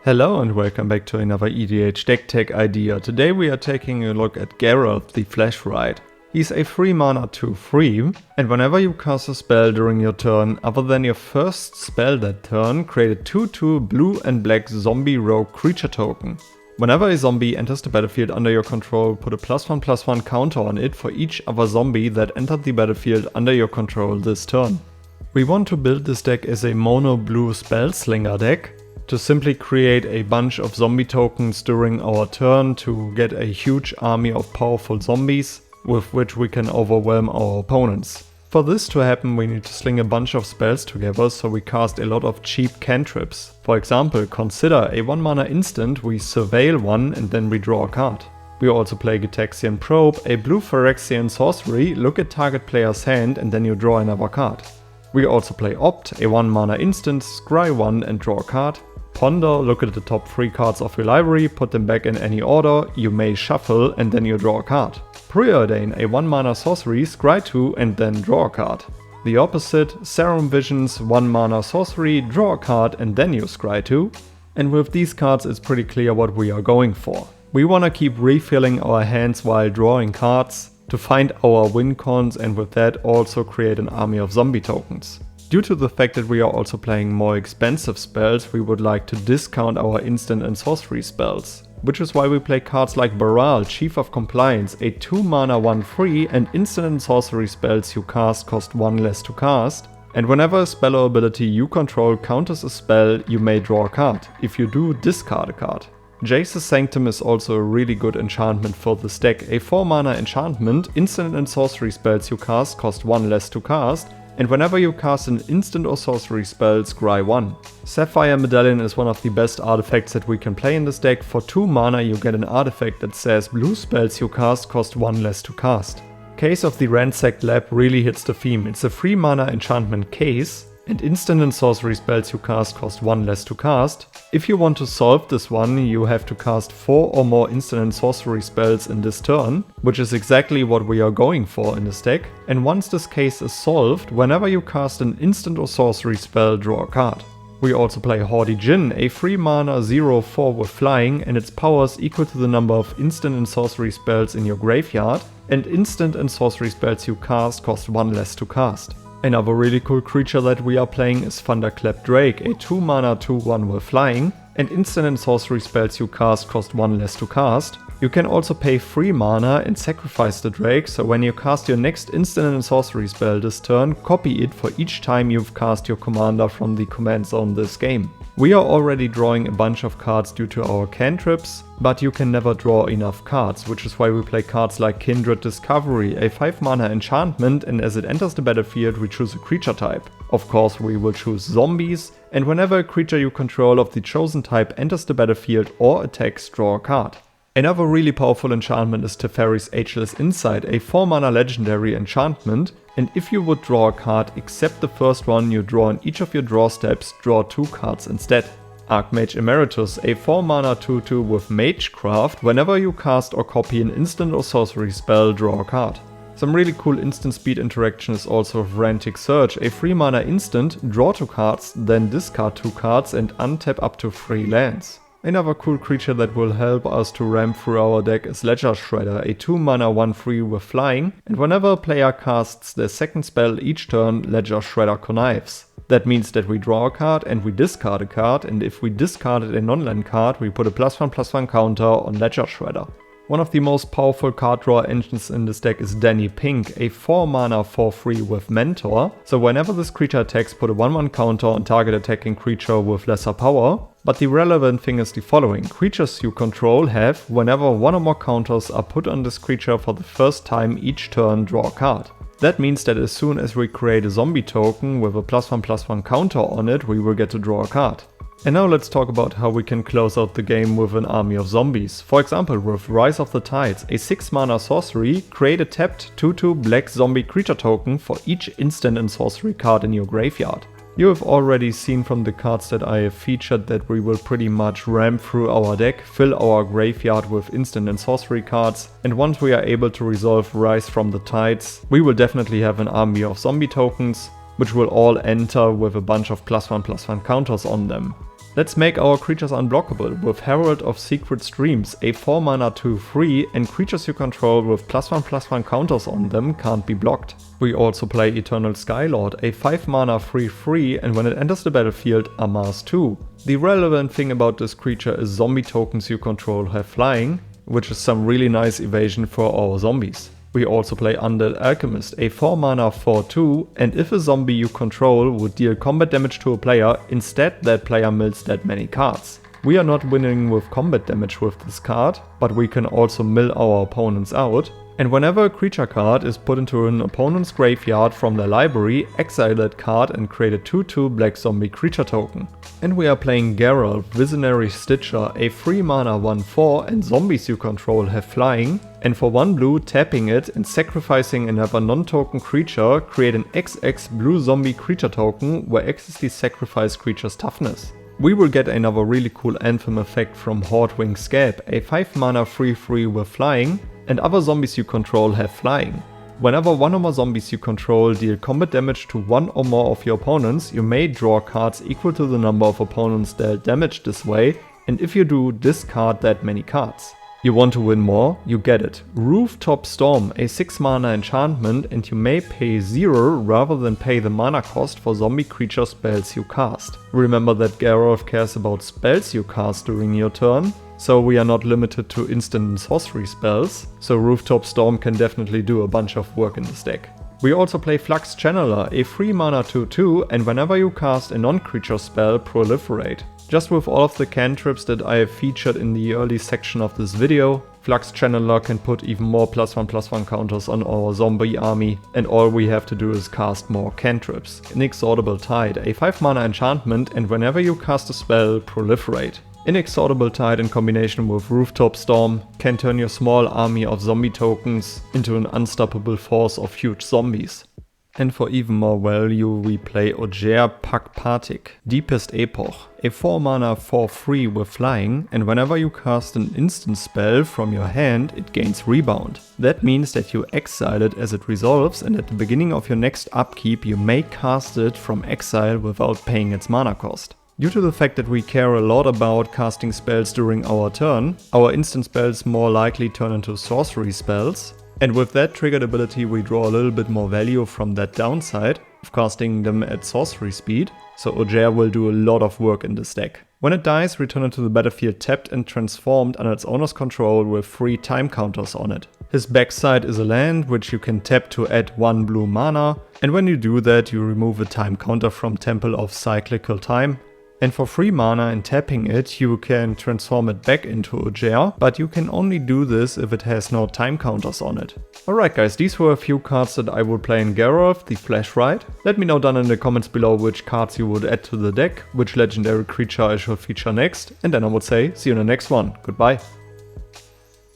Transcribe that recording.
Hello and welcome back to another EDH deck tech idea. Today we are taking a look at Geralf the Fleshwright. He's a 3 mana 2/3, and whenever you cast a spell during your turn other than your first spell that turn, create a 2/2 blue and black zombie rogue creature token. Whenever a zombie enters the battlefield under your control, put a +1/+1 counter on it for each other zombie that entered the battlefield under your control this turn. We want to build this deck as a mono blue spellslinger deck, to simply create a bunch of zombie tokens during our turn to get a huge army of powerful zombies with which we can overwhelm our opponents. For this to happen, we need to sling a bunch of spells together, so we cast a lot of cheap cantrips. For example, consider a 1 mana instant, we surveil one and then we draw a card. We also play Gitaxian Probe, a blue Phyrexian sorcery, look at target player's hand and then you draw another card. We also play Opt, a 1 mana instant, scry one and draw a card. Ponder, look at the top 3 cards of your library, put them back in any order, you may shuffle and then you draw a card. Preordain, a 1 mana sorcery, scry 2 and then draw a card. The opposite, Serum Visions, 1 mana sorcery, draw a card and then you scry 2. And with these cards it's pretty clear what we are going for. We wanna keep refilling our hands while drawing cards to find our win cons and with that also create an army of zombie tokens. Due to the fact that we are also playing more expensive spells, we would like to discount our instant and sorcery spells. Which is why we play cards like Baral, Chief of Compliance, a 2 mana 1/3 and instant and sorcery spells you cast cost 1 less to cast. And whenever a spell or ability you control counters a spell, you may draw a card. If you do, discard a card. Jace's Sanctum is also a really good enchantment for this deck. A 4 mana enchantment, instant and sorcery spells you cast cost 1 less to cast. And whenever you cast an instant or sorcery spell, scry 1. Sapphire Medallion is one of the best artifacts that we can play in this deck. For 2 mana you get an artifact that says blue spells you cast cost 1 less to cast. Case of the Ransacked Lab really hits the theme. It's a 3 mana enchantment case, and instant and sorcery spells you cast cost 1 less to cast. If you want to solve this one, you have to cast 4 or more instant and sorcery spells in this turn, which is exactly what we are going for in this deck. And once this case is solved, whenever you cast an instant or sorcery spell, draw a card. We also play Haughty Djinn, a 3 mana 0/4 with flying, and its power is equal to the number of instant and sorcery spells in your graveyard, and instant and sorcery spells you cast cost 1 less to cast. Another really cool creature that we are playing is Thunderclap Drake, a 2 mana 2/1 with flying, and instant and sorcery spells you cast cost 1 less to cast. You can also pay 3 mana and sacrifice the Drake, so when you cast your next instant and sorcery spell this turn, copy it for each time you've cast your commander from the command zone this game. We are already drawing a bunch of cards due to our cantrips, but you can never draw enough cards, which is why we play cards like Kindred Discovery, a 5 mana enchantment, and as it enters the battlefield we choose a creature type. Of course we will choose zombies, and whenever a creature you control of the chosen type enters the battlefield or attacks, draw a card. Another really powerful enchantment is Teferi's Ageless Insight, a 4 mana legendary enchantment, and if you would draw a card except the first one you draw in each of your draw steps, draw 2 cards instead. Archmage Emeritus, a 4 mana 2/2 with Magecraft, whenever you cast or copy an instant or sorcery spell, draw a card. Some really cool instant speed interaction is also Frantic Search, a 3 mana instant, draw 2 cards, then discard 2 cards and untap up to 3 lands. Another cool creature that will help us to ramp through our deck is Ledger Shredder, a 2 mana 1/3 with flying, and whenever a player casts their second spell each turn, Ledger Shredder connives. That means that we draw a card and we discard a card, and if we discarded a non-land card, we put a +1/+1 counter on Ledger Shredder. One of the most powerful card draw engines in this deck is Danny Pink, a 4 mana 4/3 with Mentor, so whenever this creature attacks, put a 1/1 counter on target attacking creature with lesser power. But the relevant thing is the following: creatures you control have, whenever 1 or more counters are put on this creature for the first time each turn, draw a card. That means that as soon as we create a zombie token with a +1/+1 counter on it, we will get to draw a card. And now let's talk about how we can close out the game with an army of zombies. For example, with Rise of the Tides, a 6 mana sorcery, create a tapped 2/2 black zombie creature token for each instant and sorcery card in your graveyard. You have already seen from the cards that I have featured that we will pretty much ramp through our deck, fill our graveyard with instant and sorcery cards, and once we are able to resolve Rise from the Tides, we will definitely have an army of zombie tokens, which will all enter with a bunch of +1/+1 counters on them. Let's make our creatures unblockable with Herald of Secret Streams, a 4 mana 2/3, and creatures you control with +1/+1 counters on them can't be blocked. We also play Eternal Skylord, a 5 mana 3/3, and when it enters the battlefield, amass 2. The relevant thing about this creature is zombie tokens you control have flying, which is some really nice evasion for our zombies. We also play Undead Alchemist, a 4 mana 4/2, and if a zombie you control would deal combat damage to a player, instead that player mills that many cards. We are not winning with combat damage with this card, but we can also mill our opponents out. And whenever a creature card is put into an opponent's graveyard from their library, exile that card and create a 2/2 black zombie creature token. And we are playing Geralf, Visionary Stitcher, a 3 mana 1/4, and zombies you control have flying. And for 1 blue, tapping it and sacrificing another non-token creature, create an XX blue zombie creature token where X is the sacrificed creature's toughness. We will get another really cool Anthem effect from Hordwing Scab, a 5 mana 3/3 with flying, and other zombies you control have flying. Whenever one or more zombies you control deal combat damage to one or more of your opponents, you may draw cards equal to the number of opponents dealt damage this way, and if you do, discard that many cards. You want to win more? You get it. Rooftop Storm, a 6 mana enchantment, and you may pay 0 rather than pay the mana cost for zombie creature spells you cast. Remember that Geralf cares about spells you cast during your turn, so we are not limited to instant and sorcery spells, so Rooftop Storm can definitely do a bunch of work in this deck. We also play Flux Channeler, a 3 mana 2/2, and whenever you cast a non-creature spell, proliferate. Just with all of the cantrips that I have featured in the early section of this video, Flux Channeler can put even more +1/+1 counters on our zombie army, and all we have to do is cast more cantrips. Inexorable Tide, a 5 mana enchantment, and whenever you cast a spell, proliferate. Inexorable Tide in combination with Rooftop Storm can turn your small army of zombie tokens into an unstoppable force of huge zombies. And for even more value we play Ojer Pakpatik, Deepest Epoch, a 4 mana 4/3 with flying, and whenever you cast an instant spell from your hand it gains rebound. That means that you exile it as it resolves, and at the beginning of your next upkeep you may cast it from exile without paying its mana cost. Due to the fact that we care a lot about casting spells during our turn, our instant spells more likely turn into sorcery spells. And with that triggered ability we draw a little bit more value from that downside of casting them at sorcery speed, so Ojer will do a lot of work in this deck. When it dies, return it to the battlefield tapped and transformed under its owner's control with 3 time counters on it. His backside is a land which you can tap to add 1 blue mana, and when you do that you remove a time counter from Temple of Cyclical Time. And for 3 mana and tapping it, you can transform it back into Ojer, but you can only do this if it has no time counters on it. Alright guys, these were a few cards that I would play in Geralf, the Fleshwright. Let me know down in the comments below which cards you would add to the deck, which legendary creature I should feature next, and then I would say, see you in the next one. Goodbye.